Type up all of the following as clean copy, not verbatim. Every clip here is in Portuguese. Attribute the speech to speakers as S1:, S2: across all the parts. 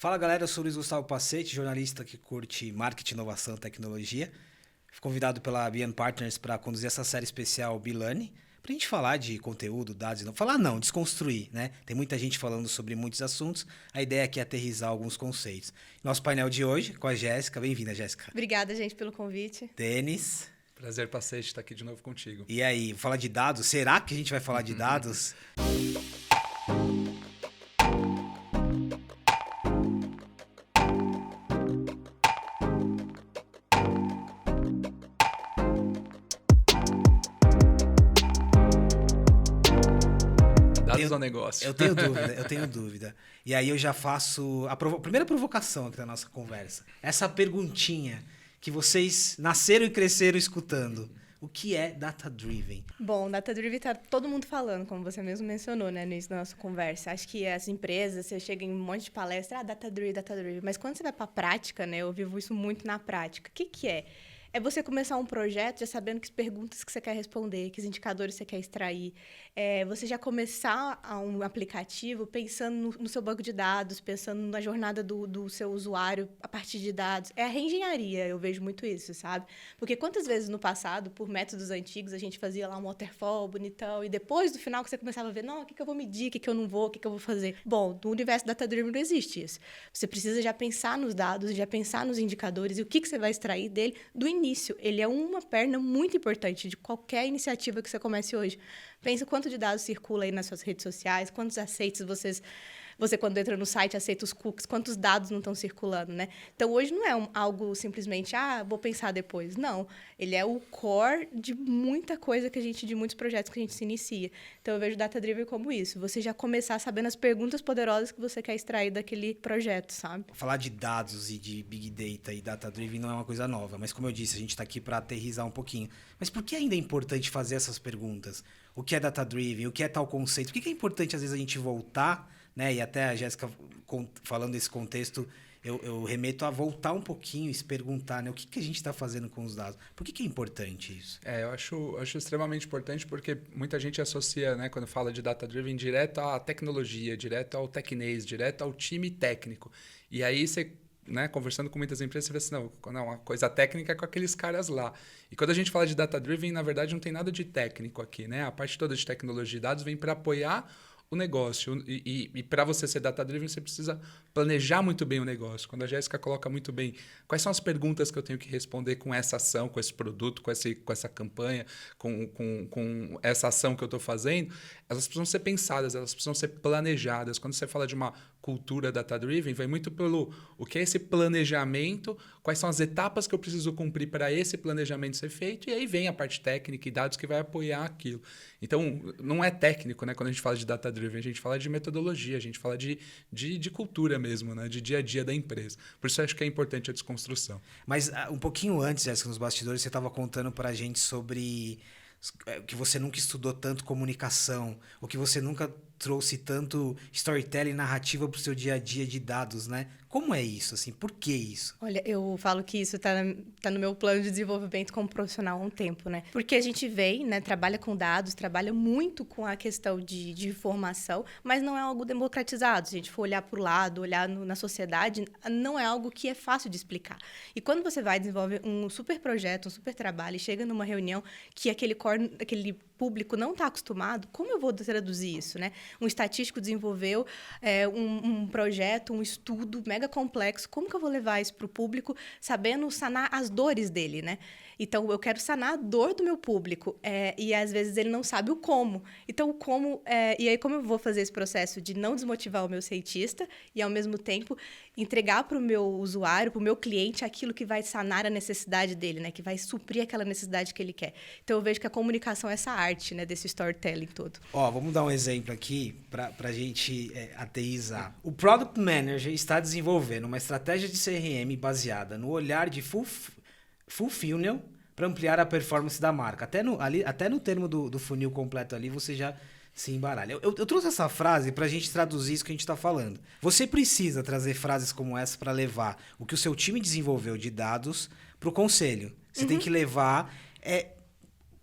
S1: Fala galera, eu sou o Luiz Gustavo Pacete, jornalista que curte marketing, inovação e tecnologia. Fui convidado pela BN Partners para conduzir essa série especial Bilani, para a gente falar de conteúdo, dados, não falar não, desconstruir, né? Tem muita gente falando sobre muitos assuntos, a ideia aqui é aterrissar alguns conceitos. Nosso painel de hoje com a Jéssica, bem-vinda Jéssica.
S2: Obrigada, gente, pelo convite.
S1: Denis.
S3: Prazer, Pacete, estar aqui de novo contigo.
S1: E aí, falar de dados, será que a gente vai falar de dados?
S3: Dados ao negócio.
S1: Eu tenho dúvida. E aí eu já faço a primeira provocação aqui da nossa conversa. Essa perguntinha que vocês nasceram e cresceram escutando. O que é data-driven?
S2: Bom, data-driven tá todo mundo falando, como você mesmo mencionou, né, no início da nossa conversa. Acho que as empresas, você chega em um monte de palestra, data-driven, data-driven. Mas quando você vai para a prática, né, eu vivo isso muito na prática. O que é? É você começar um projeto já sabendo que perguntas que você quer responder, que indicadores você quer extrair. É você já começar um aplicativo pensando no seu banco de dados, pensando na jornada do seu usuário a partir de dados. É a reengenharia, eu vejo muito isso, sabe? Porque quantas vezes no passado, por métodos antigos, a gente fazia lá um waterfall bonitão e depois do final que você começava a ver, não, o que eu vou medir, o que eu não vou, o que eu vou fazer? Bom, no universo data-driven não existe isso. Você precisa já pensar nos dados, já pensar nos indicadores e o que você vai extrair dele do início. Ele é uma perna muito importante de qualquer iniciativa que você comece hoje. Pensa quanto de dados circula aí nas suas redes sociais, quantos aceites você quando entra no site, aceita os cookies, quantos dados não estão circulando, né? Então, hoje não é algo simplesmente, vou pensar depois. Não, ele é o core de muita coisa de muitos projetos que a gente se inicia. Então, eu vejo o Data Driven como isso. Você já começar sabendo as perguntas poderosas que você quer extrair daquele projeto, sabe?
S1: Falar de dados e de Big Data e Data Driven não é uma coisa nova, mas como eu disse, a gente está aqui para aterrissar um pouquinho. Mas por que ainda é importante fazer essas perguntas? O que é Data Driven? O que é tal conceito? Por que é importante, às vezes, a gente voltar, né? E até a Jéssica falando desse contexto, eu remeto a voltar um pouquinho e se perguntar, né? O que a gente está fazendo com os dados? Por que é importante isso?
S3: Eu acho extremamente importante porque muita gente associa, né, quando fala de data-driven, direto à tecnologia, direto ao tecnês, direto ao time técnico. E aí você, né, conversando com muitas empresas, você vê assim, não, a coisa técnica é com aqueles caras lá. E quando a gente fala de data-driven, na verdade, não tem nada de técnico aqui, né? A parte toda de tecnologia e dados vem para apoiar o negócio. E para você ser data-driven, você precisa planejar muito bem o negócio. Quando a Jéssica coloca muito bem quais são as perguntas que eu tenho que responder com essa ação, com esse produto, com essa campanha, com essa ação que eu estou fazendo, elas precisam ser pensadas, elas precisam ser planejadas. Quando você fala de uma cultura data-driven, vai muito pelo o que é esse planejamento, quais são as etapas que eu preciso cumprir para esse planejamento ser feito, e aí vem a parte técnica e dados que vai apoiar aquilo. Então, não é técnico, né? Quando a gente fala de data-driven, a gente fala de metodologia, a gente fala de cultura mesmo, né? De dia a dia da empresa. Por isso, eu acho que é importante a desconstrução.
S1: Mas um pouquinho antes, Jéssica, nos bastidores, você estava contando para a gente sobre que você nunca estudou tanto comunicação, ou que você nunca trouxe tanto storytelling narrativa para o seu dia a dia de dados, né? Como é isso, assim? Por que isso?
S2: Olha, eu falo que isso tá no meu plano de desenvolvimento como profissional há um tempo, né? Porque a gente vem, né, trabalha com dados, trabalha muito com a questão de informação, mas não é algo democratizado. Se a gente for olhar para o lado, olhar na sociedade, não é algo que é fácil de explicar. E quando você vai desenvolver um super projeto, um super trabalho, e chega numa reunião que aquele público não está acostumado, como eu vou traduzir isso, né? Um estatístico desenvolveu um projeto, um estudo mega complexo, como que eu vou levar isso para o público sabendo sanar as dores dele, né? Então, eu quero sanar a dor do meu público e, às vezes, ele não sabe o como. Então, o como... e aí, como eu vou fazer esse processo de não desmotivar o meu cientista e, ao mesmo tempo, entregar para o meu usuário, para o meu cliente, aquilo que vai sanar a necessidade dele, né? Que vai suprir aquela necessidade que ele quer. Então, eu vejo que a comunicação é essa arte, né? Desse storytelling todo.
S1: Vamos dar um exemplo aqui para a gente aterrissar. O Product Manager está desenvolvendo uma estratégia de CRM baseada no olhar de full funnel para ampliar a performance da marca. Até no termo do funil completo ali, você já se embaralha. Eu trouxe essa frase para a gente traduzir isso que a gente está falando. Você precisa trazer frases como essa para levar o que o seu time desenvolveu de dados para o conselho. Você tem que levar...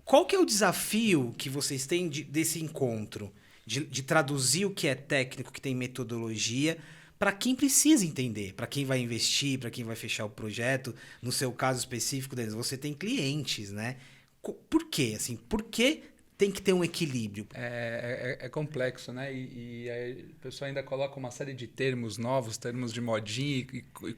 S1: Qual que é o desafio que vocês têm desse encontro? De traduzir o que é técnico, que tem metodologia, para quem precisa entender, para quem vai investir, para quem vai fechar o projeto. No seu caso específico, Denis, você tem clientes, né? Por quê? Assim, por que tem que ter um equilíbrio?
S3: É complexo, né? E aí a pessoa ainda coloca uma série de termos novos, termos de modinha,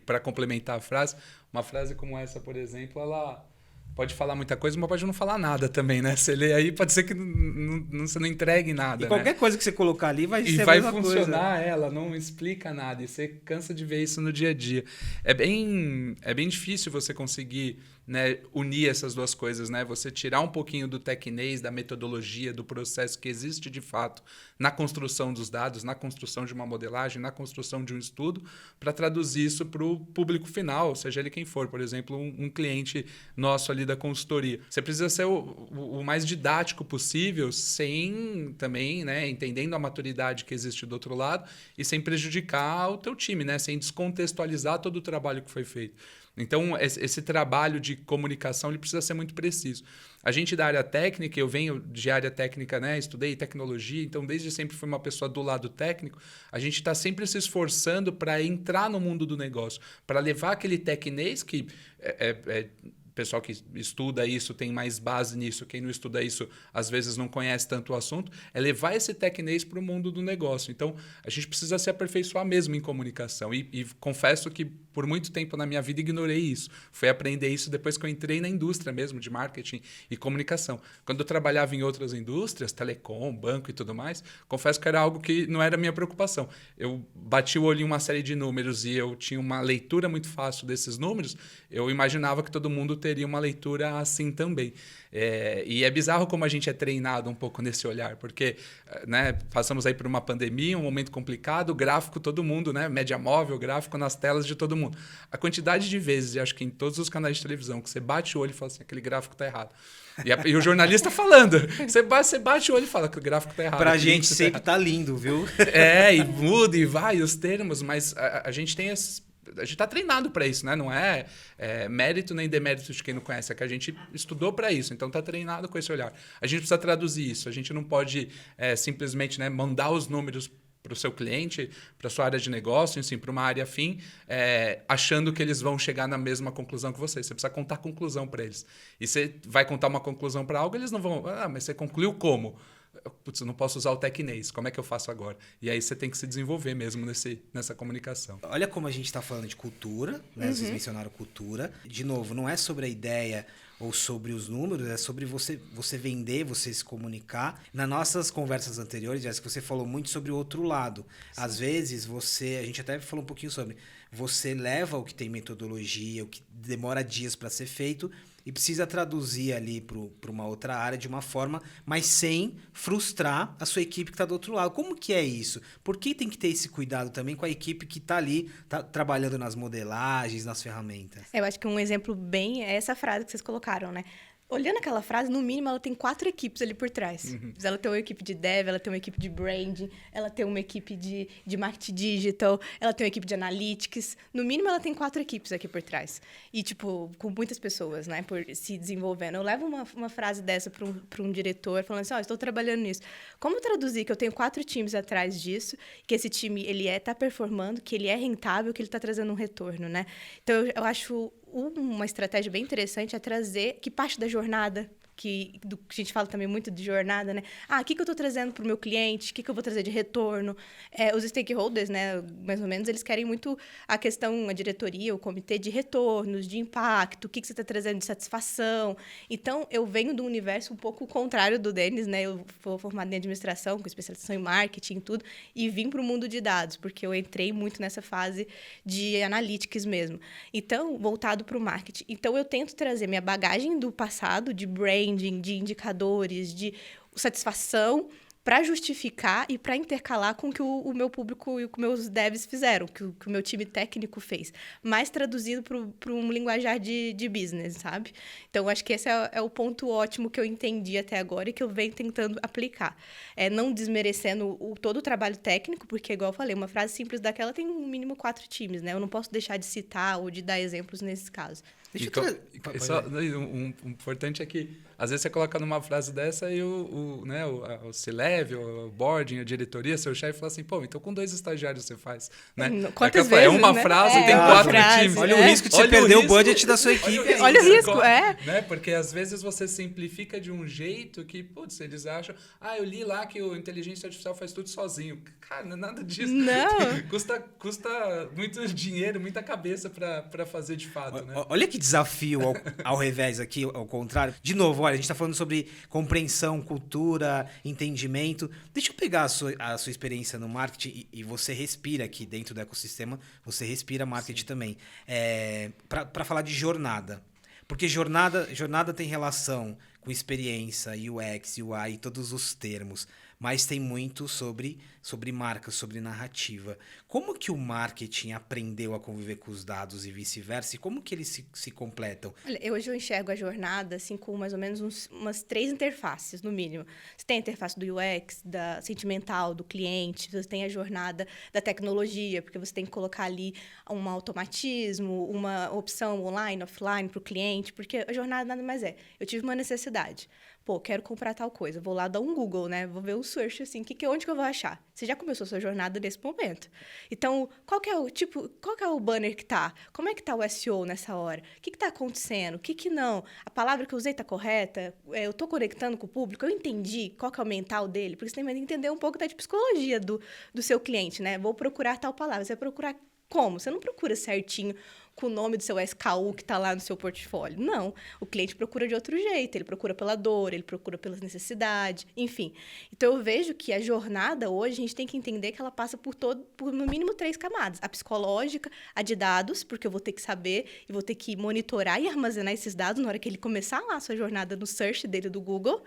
S3: para complementar a frase. Uma frase como essa, por exemplo, ela pode falar muita coisa, mas pode não falar nada também, né? Você lê aí, pode ser que você não entregue nada,
S1: E qualquer coisa que você colocar ali vai ser a
S3: vai
S1: mesma
S3: funcionar,
S1: coisa.
S3: ela não explica nada. E você cansa de ver isso no dia a dia. É bem difícil você conseguir, né, unir essas duas coisas, né? Você tirar um pouquinho do tecnês, da metodologia, do processo que existe de fato na construção dos dados, na construção de uma modelagem, na construção de um estudo, para traduzir isso para o público final, seja ele quem for. Por exemplo, um cliente nosso ali da consultoria. Você precisa ser o mais didático possível, sem também, né, entendendo a maturidade que existe do outro lado e sem prejudicar o teu time, né? Sem descontextualizar todo o trabalho que foi feito. Então, esse trabalho de comunicação ele precisa ser muito preciso. A gente da área técnica, eu venho de área técnica, né? Estudei tecnologia, então desde sempre fui uma pessoa do lado técnico. A gente está sempre se esforçando para entrar no mundo do negócio, para levar aquele tecnês que pessoal que estuda isso tem mais base nisso, quem não estuda isso às vezes não conhece tanto o assunto, é levar esse tecnês para o mundo do negócio. Então, a gente precisa se aperfeiçoar mesmo em comunicação. E confesso que por muito tempo na minha vida ignorei isso. Fui aprender isso depois que eu entrei na indústria mesmo, de marketing e comunicação. Quando eu trabalhava em outras indústrias, telecom, banco e tudo mais, confesso que era algo que não era minha preocupação. Eu bati o olho em uma série de números e eu tinha uma leitura muito fácil desses números, eu imaginava que todo mundo teria uma leitura assim também. E é bizarro como a gente é treinado um pouco nesse olhar, porque, né, passamos aí por uma pandemia, um momento complicado, gráfico todo mundo, né, média móvel, gráfico nas telas de todo mundo. A quantidade de vezes, e acho que em todos os canais de televisão, que você bate o olho e fala assim, aquele gráfico está errado. E o jornalista falando. Você bate o olho e fala que o gráfico está errado.
S1: Pra gente sempre tá lindo, viu?
S3: E muda e vai os termos, mas a gente tem a gente está treinado para isso, né? Não é mérito nem demérito de quem não conhece, é que a gente estudou para isso, então está treinado com esse olhar. A gente precisa traduzir isso, a gente não pode simplesmente, né, mandar os números para o seu cliente, para a sua área de negócio, enfim, para uma área afim, achando que eles vão chegar na mesma conclusão que você. Você precisa contar a conclusão para eles. E você vai contar uma conclusão para algo, eles não vão... mas você concluiu como? Putz, eu não posso usar o tecnês, como é que eu faço agora? E aí você tem que se desenvolver mesmo nessa comunicação.
S1: Olha como a gente está falando de cultura, né? Vocês mencionaram cultura. De novo, não é sobre a ideia ou sobre os números, é sobre você vender, você se comunicar. Nas nossas conversas anteriores, Jéssica, você falou muito sobre o outro lado. Sim. Às vezes, a gente até falou um pouquinho sobre, você leva o que tem metodologia, o que demora dias para ser feito, e precisa traduzir ali para uma outra área de uma forma, mas sem frustrar a sua equipe que está do outro lado. Como que é isso? Por que tem que ter esse cuidado também com a equipe que está ali, trabalhando nas modelagens, nas ferramentas?
S2: Eu acho que um exemplo bem é essa frase que vocês colocaram, né? Olhando aquela frase, no mínimo, ela tem 4 equipes ali por trás. Uhum. Ela tem uma equipe de dev, ela tem uma equipe de branding, ela tem uma equipe de marketing digital, ela tem uma equipe de analytics. No mínimo, ela tem 4 equipes aqui por trás. E, tipo, com muitas pessoas, né, por se desenvolvendo. Eu levo uma frase dessa para um diretor, falando assim, estou trabalhando nisso. Como traduzir que eu tenho 4 times atrás disso, que esse time, ele tá performando, que ele é rentável, que ele está trazendo um retorno, né? Então, eu acho... Uma estratégia bem interessante é trazer que parte da jornada, que a gente fala também muito de jornada, né? O que eu estou trazendo para o meu cliente? O que eu vou trazer de retorno? Os stakeholders, né, mais ou menos, eles querem muito a questão, a diretoria, o comitê de retornos, de impacto, o que você está trazendo de satisfação. Então, eu venho de um universo um pouco contrário do Denis, né? Eu sou formada em administração, com especialização em marketing e tudo, e vim para o mundo de dados, porque eu entrei muito nessa fase de analytics mesmo. Então, voltado para o marketing. Então, eu tento trazer minha bagagem do passado, de branding, de indicadores, de satisfação, para justificar e para intercalar com o que o meu público e o que meus devs fizeram, que o meu time técnico fez, mas traduzido para um linguajar de business, sabe? Então, acho que esse é o ponto ótimo que eu entendi até agora e que eu venho tentando aplicar. Não desmerecendo todo o trabalho técnico, porque, igual eu falei, uma frase simples daquela tem no mínimo 4 times, né? Eu não posso deixar de citar ou de dar exemplos nesses casos.
S3: O importante é que às vezes você coloca numa frase dessa e o C-Level, o boarding, a diretoria, seu chefe fala assim, pô, então com 2 estagiários você faz, né?
S2: Quantas vezes,
S3: uma
S2: né?
S3: frase, tem 4 times.
S1: Olha o risco de você perder o budget da sua equipe.
S2: Olha o risco,
S3: Né? Porque às vezes você simplifica de um jeito que, putz, eles acham, eu li lá que o inteligência artificial faz tudo sozinho. Cara, não é nada disso.
S2: Não.
S3: custa muito dinheiro, muita cabeça para fazer de fato, né?
S1: Olha que desafio ao revés aqui, ao contrário. De novo, olha, a gente está falando sobre compreensão, cultura, entendimento. Deixa eu pegar a sua experiência no marketing e você respira aqui dentro do ecossistema, você respira marketing também. Para falar de jornada. Porque jornada tem relação com experiência, UX, UI e todos os termos. Mas tem muito sobre marca, sobre narrativa. Como que o marketing aprendeu a conviver com os dados e vice-versa? E como que eles se completam?
S2: Olha, hoje eu enxergo a jornada assim, com mais ou menos umas 3 interfaces, no mínimo. Você tem a interface do UX, da sentimental, do cliente, você tem a jornada da tecnologia, porque você tem que colocar ali um automatismo, uma opção online, offline para o cliente, porque a jornada nada mais é. Eu tive uma necessidade. Pô, quero comprar tal coisa. Vou lá dar um Google, né? Vou ver o search, assim, onde que eu vou achar? Você já começou a sua jornada nesse momento. Então, qual que é o banner que tá? Como é que tá o SEO nessa hora? O que tá acontecendo? O que não? A palavra que eu usei tá correta? Eu tô conectando com o público? Eu entendi qual que é o mental dele? Porque você tem que entender um pouco da psicologia do seu cliente, né? Vou procurar tal palavra. Você vai procurar como? Você não procura certinho com o nome do seu SKU que está lá no seu portfólio. Não. O cliente procura de outro jeito. Ele procura pela dor, ele procura pelas necessidades, enfim. Então, eu vejo que a jornada hoje, a gente tem que entender que ela passa por no mínimo 3 camadas. A psicológica, a de dados, porque eu vou ter que saber e vou ter que monitorar e armazenar esses dados na hora que ele começar lá a sua jornada no search dele do Google.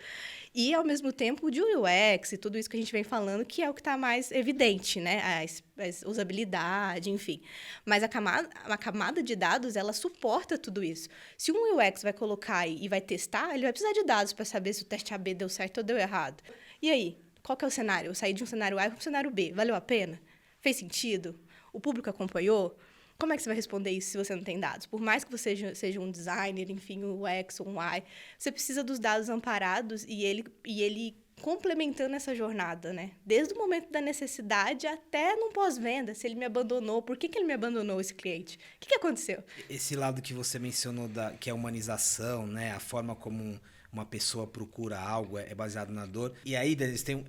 S2: E, ao mesmo tempo, de UX e tudo isso que a gente vem falando, que é o que está mais evidente, né? A usabilidade, enfim. Mas a camada de dados, ela suporta tudo isso. Se um UX vai colocar aí e vai testar, ele vai precisar de dados para saber se o teste AB deu certo ou deu errado. E aí? Qual que é o cenário? Eu saí de um cenário A para um cenário B. Valeu a pena? Fez sentido? O público acompanhou? Como é que você vai responder isso se você não tem dados? Por mais que você seja um designer, enfim, um UX ou um UI, você precisa dos dados amparados e ele complementando essa jornada, né? Desde o momento da necessidade até no pós-venda, se ele me abandonou, por que ele me abandonou, esse cliente? O que aconteceu?
S1: Esse lado que você mencionou, que é a humanização, né? A forma como uma pessoa procura algo é baseado na dor. E aí, eles têm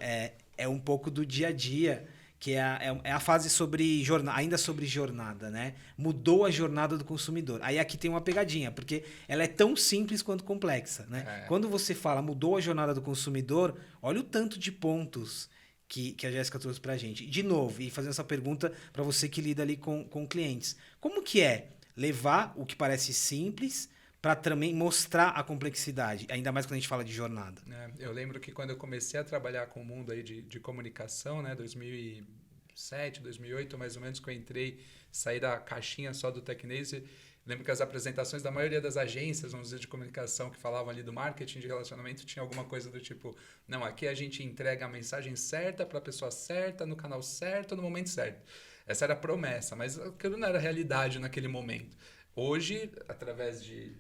S1: um pouco do dia a dia, que é a fase sobre jornada, ainda sobre jornada, né? Mudou a jornada do consumidor. Aí aqui tem uma pegadinha, porque ela é tão simples quanto complexa, né? Quando você fala mudou a jornada do consumidor, olha o tanto de pontos que a Jéssica trouxe pra gente. De novo, e fazendo essa pergunta para você que lida ali com clientes. Como que é levar o que parece simples para também mostrar a complexidade, ainda mais quando a gente fala de jornada?
S3: Eu lembro que quando eu comecei a trabalhar com o mundo aí de comunicação, né, 2007, 2008, mais ou menos, que eu entrei, saí da caixinha só do Tecnase, lembro que as apresentações da maioria das agências, vamos dizer, de comunicação que falavam ali do marketing de relacionamento, tinha alguma coisa do tipo, não, aqui a gente entrega a mensagem certa para a pessoa certa, no canal certo, no momento certo. Essa era a promessa, mas aquilo não era realidade naquele momento. Hoje, através de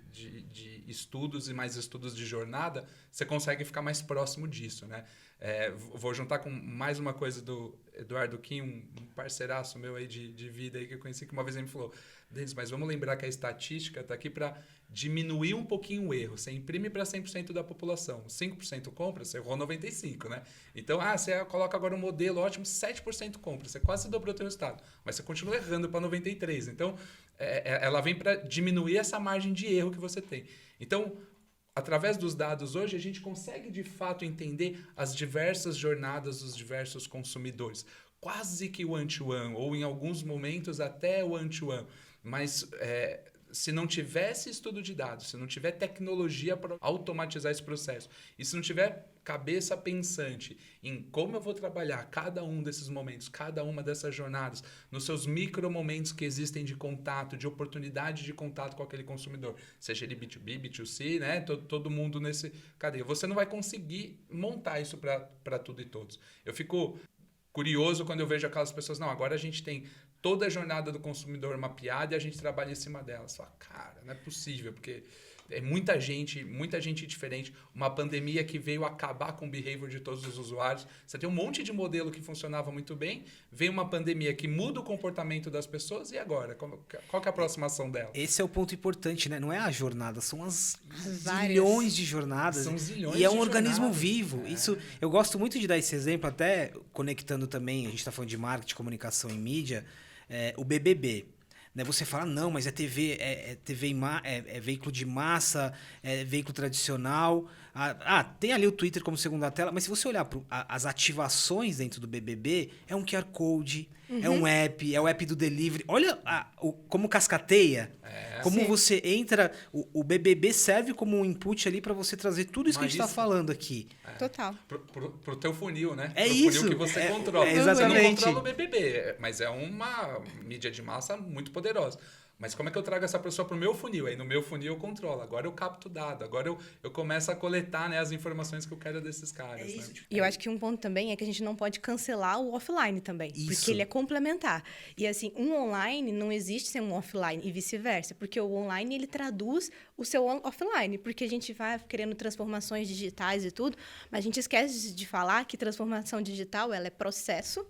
S3: estudos e mais estudos de jornada, você consegue ficar mais próximo disso, né? Vou juntar com mais uma coisa do Eduardo Kim, um parceiraço meu aí de vida aí que eu conheci, que uma vez ele me falou, Denis, mas vamos lembrar que a estatística está aqui para diminuir um pouquinho o erro. Você imprime para 100% da população. 5% compra, você errou 95%, né? Então, você coloca agora um modelo ótimo, 7% compra. Você quase dobrou o seu resultado. Mas você continua errando para 93%. Então, ela vem para diminuir essa margem de erro que você tem. Então, através dos dados hoje, a gente consegue, de fato, entender as diversas jornadas dos diversos consumidores. Quase que one-to-one, ou em alguns momentos até one-to-one. Mas se não tivesse estudo de dados, se não tiver tecnologia para automatizar esse processo, e se não tiver cabeça pensante em como eu vou trabalhar cada um desses momentos, cada uma dessas jornadas, nos seus micro momentos que existem de contato, de oportunidade de contato com aquele consumidor, seja ele B2B, B2C, né? Todo mundo nesse cadeia. Você não vai conseguir montar isso para tudo e todos. Eu fico curioso quando eu vejo aquelas pessoas, não, agora a gente tem toda a jornada do consumidor mapeada e a gente trabalha em cima dela. Você fala, cara, não é possível, porque É muita gente diferente. Uma pandemia que veio acabar com o behavior de todos os usuários. Você tem um monte de modelo que funcionava muito bem, veio uma pandemia que muda o comportamento das pessoas, e agora? Qual que é a próxima ação dela?
S1: Esse é o ponto importante, né? Não é a jornada, são as
S2: Várias.
S1: zilhões de jornadas.
S3: São zilhões
S1: e é
S3: de
S1: um organismo
S3: jornadas.
S1: vivo. Isso, eu gosto muito de dar esse exemplo, até conectando também, a gente está falando de marketing, comunicação e mídia, o BBB. Né? Você fala, não, mas é TV, é veículo de massa, é veículo tradicional. Tem ali o Twitter como segunda tela, mas se você olhar para as ativações dentro do BBB, é um QR Code, é um app, é o app do delivery. Olha como cascateia, como
S2: Sim.
S1: você entra... O BBB serve como um input ali para você trazer tudo isso que a gente está falando aqui.
S2: Total.
S3: Pro teu funil, né?
S1: É
S3: pro
S1: isso.
S3: funil que você controla.
S1: Exatamente.
S3: Você não controla o BBB, mas é uma mídia de massa muito poderosa. Mas como é que eu trago essa pessoa pro meu funil? Aí no meu funil eu controlo. Agora eu capto dado. Agora eu começo a coletar, né, as informações que eu quero desses caras. Né?
S2: E eu acho que um ponto também é que a gente não pode cancelar o offline também.
S1: Isso.
S2: Porque ele é complementar. E assim, um online não existe sem um offline e vice-versa. Porque o online, ele traduz o seu offline. Porque a gente vai querendo transformações digitais e tudo, mas a gente esquece de falar que transformação digital, ela é processo,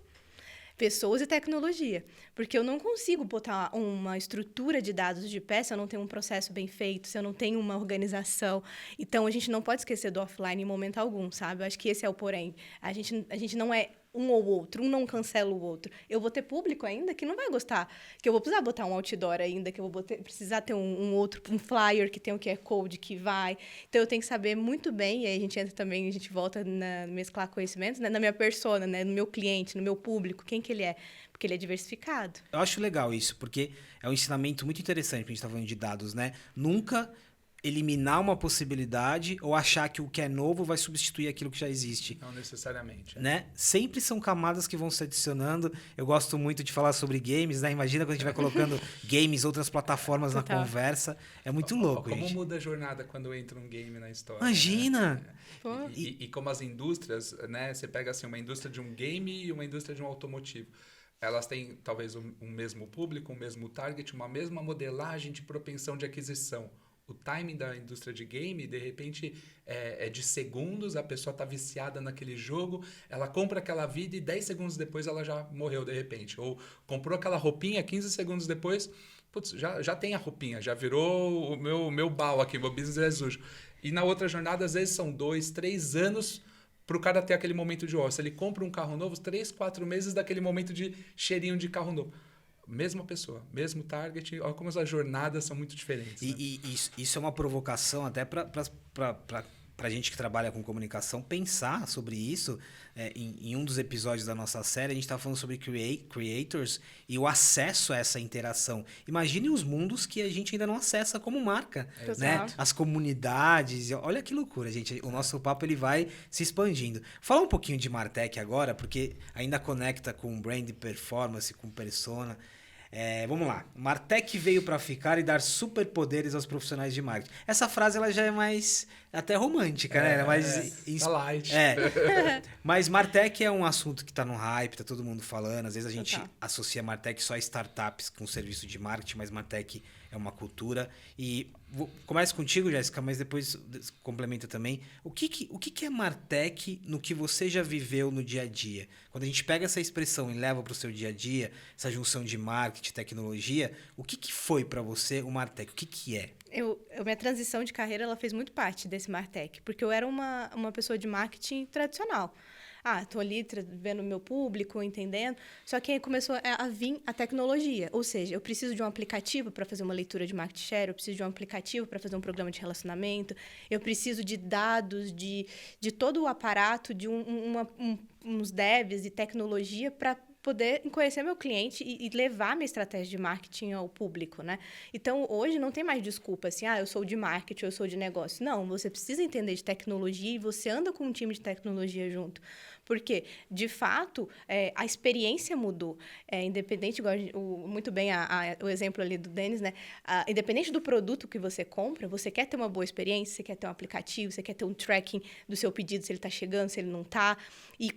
S2: pessoas e tecnologia. Porque eu não consigo botar uma estrutura de dados de pé se eu não tenho um processo bem feito, se eu não tenho uma organização. Então, a gente não pode esquecer do offline em momento algum, sabe? Eu acho que esse é o porém. A gente não é um ou outro, um não cancela o outro. Eu vou ter público ainda que não vai gostar, que eu vou precisar botar um outdoor ainda, que eu vou precisar ter um flyer que tem um QR Code que vai. Então, eu tenho que saber muito bem, e aí a gente entra também, a gente volta na mesclar conhecimentos, né? Na minha persona, né? No meu cliente, no meu público, quem que ele é. Porque ele é diversificado.
S1: Eu acho legal isso, porque é um ensinamento muito interessante, porque a gente está falando de dados, né? Nunca eliminar uma possibilidade ou achar que o que é novo vai substituir aquilo que já existe.
S3: Não necessariamente.
S1: Né? Sempre são camadas que vão se adicionando. Eu gosto muito de falar sobre games, né? Imagina quando a gente vai colocando games, outras plataformas na
S2: Total.
S1: conversa. É muito louco,
S3: Como
S1: gente.
S3: muda a jornada quando entra um game na história?
S1: Imagina!
S3: Né?
S2: Pô.
S3: E como as indústrias, né? Você pega assim, uma indústria de um game e uma indústria de um automotivo. Elas têm talvez um mesmo público, um mesmo target, uma mesma modelagem de propensão de aquisição. O timing da indústria de game, de repente, é de segundos, a pessoa está viciada naquele jogo, ela compra aquela vida e 10 segundos depois ela já morreu de repente. Ou comprou aquela roupinha, 15 segundos depois, putz, já tem a roupinha, já virou o meu BAU aqui, meu business é sujo. E na outra jornada, às vezes são 2, 3 anos para o cara ter aquele momento de ócio. Ele compra um carro novo, 3, 4 meses daquele momento de cheirinho de carro novo. Mesma pessoa, mesmo target, olha como as jornadas são muito diferentes. Né?
S1: E isso é uma provocação até para a gente que trabalha com comunicação pensar sobre isso. Em um dos episódios da nossa série, a gente está falando sobre creators e o acesso a essa interação. Imagine os mundos que a gente ainda não acessa como marca. Né? As comunidades. Olha que loucura, gente. O nosso papo ele vai se expandindo. Falar um pouquinho de Martech agora, porque ainda conecta com brand performance, com persona. Vamos lá. Martech veio para ficar e dar superpoderes aos profissionais de marketing. Essa frase ela já é mais até romântica, né? Ela é mais
S3: tá light.
S1: Mas Martech é um assunto que está no hype, tá todo mundo falando. Às vezes a gente associa Martech só a startups com serviço de marketing, mas Martech é uma cultura. E começo contigo, Jéssica, mas depois complementa também. O que é Martech no que você já viveu no dia a dia? Quando a gente pega essa expressão e leva para o seu dia a dia, essa junção de marketing e tecnologia, o que foi para você o Martech? O que é?
S2: Minha transição de carreira ela fez muito parte desse Martech, porque eu era uma pessoa de marketing tradicional. Estou ali vendo o meu público, entendendo. Só que aí começou a vir a tecnologia. Ou seja, eu preciso de um aplicativo para fazer uma leitura de market share, eu preciso de um aplicativo para fazer um programa de relacionamento, eu preciso de dados, de todo o aparato, de uns devs e tecnologia para poder conhecer meu cliente e levar minha estratégia de marketing ao público, né? Então, hoje não tem mais desculpa assim, eu sou de marketing, eu sou de negócio. Não, você precisa entender de tecnologia e você anda com um time de tecnologia junto. Porque, de fato, a experiência mudou. Independente, igual muito bem o exemplo ali do Denis, né? Independente do produto que você compra, você quer ter uma boa experiência, você quer ter um aplicativo, você quer ter um tracking do seu pedido, se ele está chegando, se ele não está. E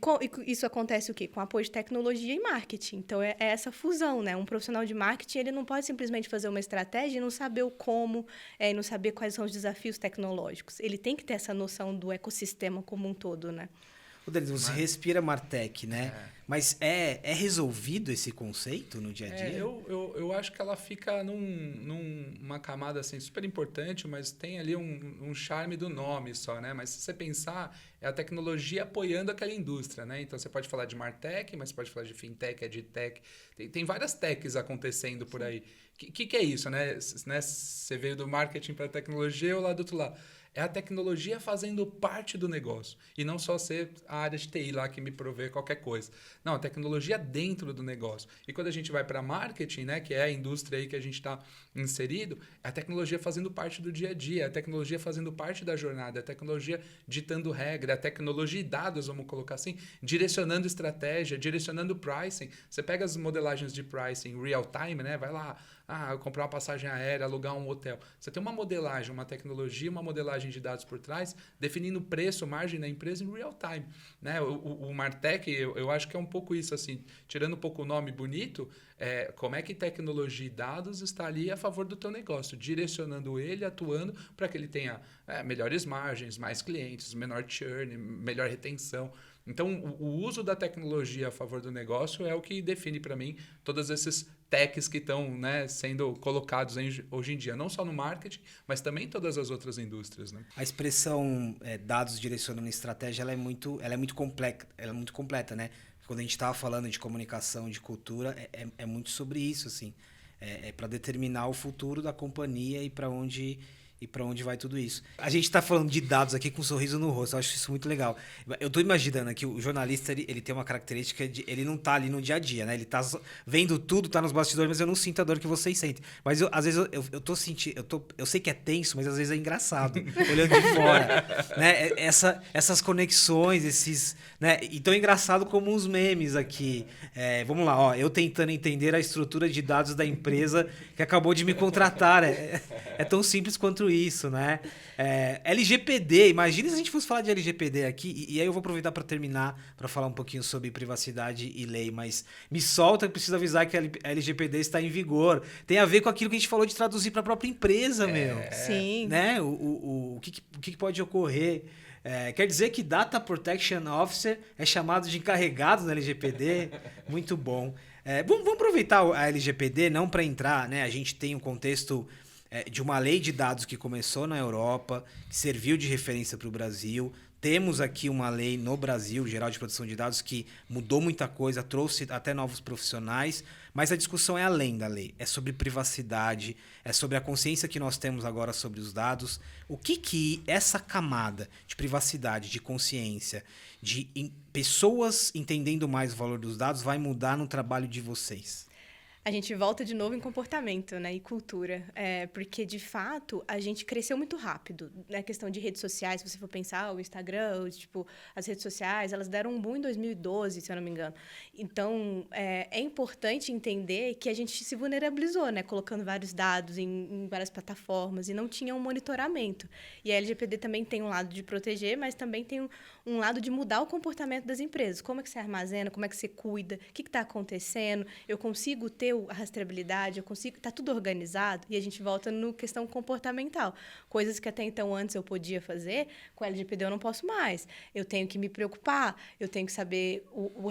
S2: isso acontece o quê? Com apoio de tecnologia e marketing. Então, é essa fusão, né? Um profissional de marketing, ele não pode simplesmente fazer uma estratégia e não saber o como, e não saber quais são os desafios tecnológicos. Ele tem que ter essa noção do ecossistema como um todo, né?
S1: O Denis, você respira Martech, né? Mas é resolvido esse conceito no dia a dia?
S3: Eu acho que ela fica numa camada assim, super importante, mas tem ali um charme do nome só, né? Mas se você pensar, é a tecnologia apoiando aquela indústria, né? Então, você pode falar de Martech, mas você pode falar de Fintech, EdTech. Tem várias techs acontecendo por aí. O que é isso, né? Você veio do marketing para a tecnologia ou lá do outro lado? É a tecnologia fazendo parte do negócio. E não só ser a área de TI lá que me provê qualquer coisa. Não, a tecnologia dentro do negócio. E quando a gente vai para marketing, né, que é a indústria aí que a gente está inserido, é a tecnologia fazendo parte do dia a dia, é a tecnologia fazendo parte da jornada, é a tecnologia ditando regra, é a tecnologia e dados, vamos colocar assim, direcionando estratégia, direcionando pricing. Você pega as modelagens de pricing real time, né, vai lá, comprar uma passagem aérea, alugar um hotel. Você tem uma modelagem, uma tecnologia, uma modelagem de dados por trás, definindo preço, margem da empresa em real time. Né? O Martech, eu acho que é um pouco isso, assim, tirando um pouco o nome bonito, como é que tecnologia e dados está ali a favor do teu negócio, direcionando ele, atuando para que ele tenha melhores margens, mais clientes, menor churn, melhor retenção. Então, o uso da tecnologia a favor do negócio é o que define para mim todos esses techs que estão, né, sendo colocados hoje em dia, não só no marketing, mas também em todas as outras indústrias. Né?
S1: A expressão dados direcionando estratégia ela é muito completa, né? Quando a gente estava falando de comunicação, de cultura, é muito sobre isso, assim. É para determinar o futuro da companhia e para onde vai tudo isso. A gente está falando de dados aqui com um sorriso no rosto, eu acho isso muito legal. Eu estou imaginando aqui, o jornalista, ele tem uma característica de... Ele não está ali no dia a dia, né? Ele está vendo tudo, está nos bastidores, mas eu não sinto a dor que vocês sentem. Mas às vezes eu tô sentindo... Eu sei que é tenso, mas às vezes é engraçado, olhando de fora. Né? Essas conexões, esses... Né? E tão engraçado como uns memes aqui. Vamos lá, ó, eu tentando entender a estrutura de dados da empresa que acabou de me contratar. É tão simples quanto isso, né? LGPD, imagina se a gente fosse falar de LGPD aqui, e aí eu vou aproveitar para terminar, para falar um pouquinho sobre privacidade e lei, mas me solta, eu preciso avisar que a LGPD está em vigor. Tem a ver com aquilo que a gente falou de traduzir para a própria empresa, meu.
S2: Sim.
S1: Né? O que pode ocorrer? Quer dizer que Data Protection Officer é chamado de encarregado na LGPD? Muito bom. Vamos aproveitar a LGPD, não para entrar, né? A gente tem um contexto de uma lei de dados que começou na Europa, que serviu de referência para o Brasil. Temos aqui uma lei no Brasil, Geral de Proteção de Dados, que mudou muita coisa, trouxe até novos profissionais, mas a discussão é além da lei. É sobre privacidade, é sobre a consciência que nós temos agora sobre os dados. O que essa camada de privacidade, de consciência, de pessoas entendendo mais o valor dos dados vai mudar no trabalho de vocês?
S2: A gente volta de novo em comportamento, né, e cultura, porque, de fato, a gente cresceu muito rápido. Na questão de redes sociais, se você for pensar, o Instagram, as redes sociais, elas deram um boom em 2012, se eu não me engano. Então, é importante entender que a gente se vulnerabilizou, né, colocando vários dados em várias plataformas e não tinha um monitoramento. E a LGPD também tem um lado de proteger, mas também tem um lado de mudar o comportamento das empresas. Como é que você armazena, como é que você cuida, o que está acontecendo, eu consigo ter a rastreabilidade, tá tudo organizado, e a gente volta no questão comportamental. Coisas que até então antes eu podia fazer, com a LGPD eu não posso mais. Eu tenho que me preocupar, eu tenho que saber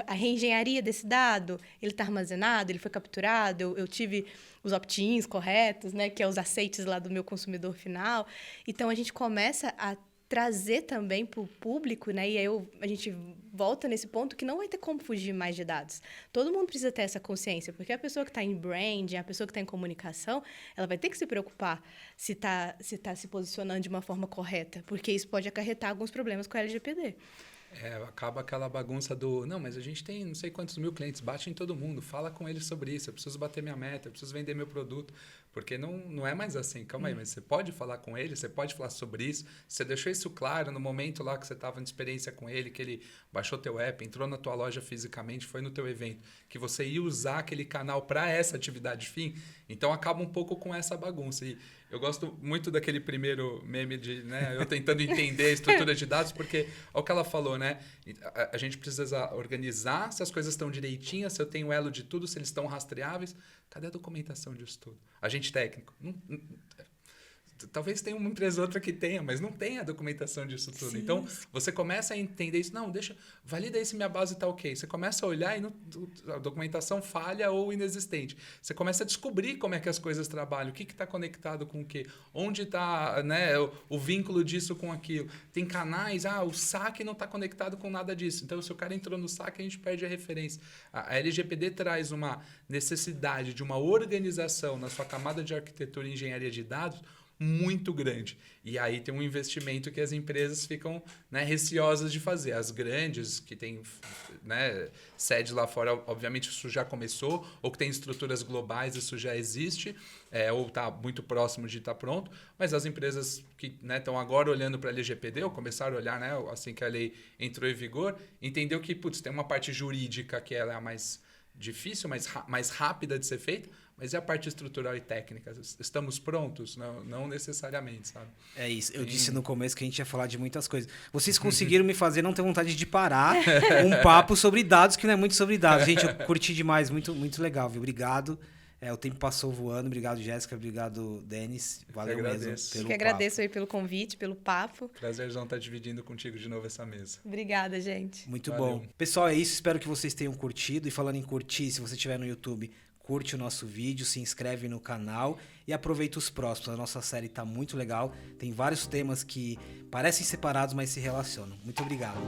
S2: a reengenharia desse dado, ele está armazenado, ele foi capturado, eu tive os opt-ins corretos, né, que é os aceites lá do meu consumidor final. Então, a gente começa a trazer também para o público, né? E aí a gente volta nesse ponto que não vai ter como fugir mais de dados. Todo mundo precisa ter essa consciência, porque a pessoa que está em branding, a pessoa que está em comunicação, ela vai ter que se preocupar se está se posicionando de uma forma correta, porque isso pode acarretar alguns problemas com a LGPD.
S3: Acaba aquela bagunça do... Não, mas a gente tem não sei quantos mil clientes, bate em todo mundo, fala com eles sobre isso, eu preciso bater minha meta, eu preciso vender meu produto. Porque não é mais assim. Calma aí, mas você pode falar com ele, você pode falar sobre isso. Você deixou isso claro no momento lá que você estava de experiência com ele, que ele baixou teu app, entrou na tua loja fisicamente, foi no teu evento, que você ia usar aquele canal para essa atividade fim. Então, acaba um pouco com essa bagunça. E eu gosto muito daquele primeiro meme de, né, eu tentando entender a estrutura de dados, porque é o que ela falou, né? A gente precisa organizar se as coisas estão direitinhas, se eu tenho elo de tudo, se eles estão rastreáveis. Cadê a documentação disso tudo? Agente técnico. Talvez tenha uma empresa ou outra que tenha, mas não tem a documentação disso tudo. Sim. Então, você começa a entender isso. Não, valida aí se minha base está ok. Você começa a olhar e a documentação falha ou inexistente. Você começa a descobrir como é que as coisas trabalham, o que está conectado com o quê, onde está, né, o vínculo disso com aquilo. Tem canais, o saque não está conectado com nada disso. Então, se o cara entrou no saque, a gente perde a referência. A LGPD traz uma necessidade de uma organização na sua camada de arquitetura e engenharia de dados muito grande. E aí tem um investimento que as empresas ficam, né, receosas de fazer. As grandes, que têm, né, sede lá fora, obviamente isso já começou, ou que tem estruturas globais, isso já existe, ou está muito próximo de estar pronto. Mas as empresas que, né, estão agora olhando para a LGPD, ou começaram a olhar, né, assim que a lei entrou em vigor, entendeu que tem uma parte jurídica que ela é a mais difícil, mais rápida de ser feita, mas e a parte estrutural e técnica? Estamos prontos? Não necessariamente, sabe?
S1: É isso. Eu disse no começo que a gente ia falar de muitas coisas. Vocês conseguiram me fazer não ter vontade de parar um papo sobre dados, que não é muito sobre dados. Gente, eu curti demais. Muito, muito legal, viu? Obrigado. O tempo passou voando. Obrigado, Jéssica. Obrigado, Denis. Valeu mesmo pelo papo.
S2: Eu que agradeço aí pelo convite, pelo papo.
S3: Prazerzão estar dividindo contigo de novo essa mesa.
S2: Obrigada, gente.
S1: Muito bom. Pessoal, é isso. Espero que vocês tenham curtido. E falando em curtir, se você estiver no YouTube, curte o nosso vídeo, se inscreve no canal e aproveita os próximos. A nossa série está muito legal. Tem vários temas que parecem separados, mas se relacionam. Muito obrigado.